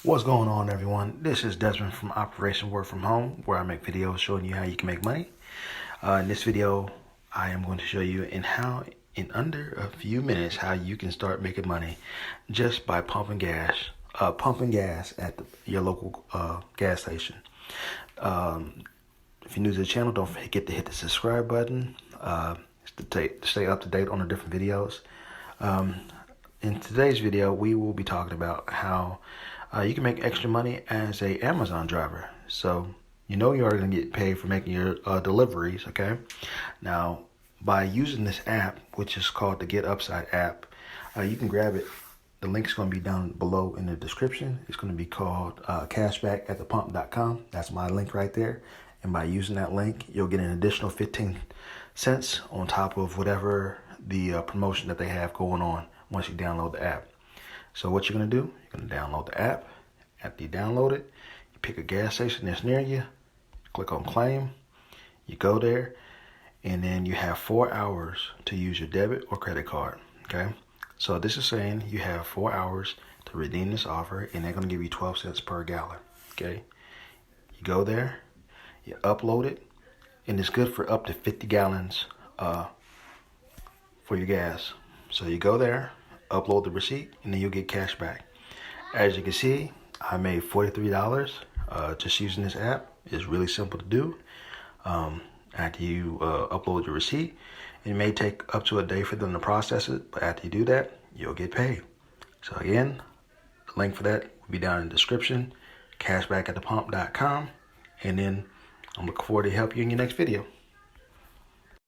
What's going on, everyone? This is Desmond from Operation Work From Home, where I make videos showing you how you can make money. In this video, I am going to show you in under a few minutes, how you can start making money just by pumping gas at your local gas station. If you're new to the channel, don't forget to hit the subscribe button to stay up to date on the different videos. In today's video, we will be talking about how you can make extra money as a Amazon driver. So you are going to get paid for making your deliveries, okay? Now, by using this app, which is called the Get Upside app, you can grab it. The link's going to be down below in the description. It's going to be called cashbackatthepump.com. That's my link right there. And by using that link, you'll get an additional 15 cents on top of whatever the promotion that they have going on once you download the app. So what you're going to do, you're going to download the app. After you download it, you pick a gas station that's near you, click on claim, you go there, and then you have 4 hours to use your debit or credit card, okay? So this is saying you have 4 hours to redeem this offer, and they're going to give you 12 cents per gallon, okay? You go there, you upload it, and it's good for up to 50 gallons for your gas. So you go there, upload the receipt, and then you'll get cash back. As you can see, I made $43 just using this app. It's really simple to do. After you upload your receipt, it may take up to a day for them to process it, but after you do that, you'll get paid. So again, the link for that will be down in the description, cashbackatthepump.com, and then I'm looking forward to help you in your next video.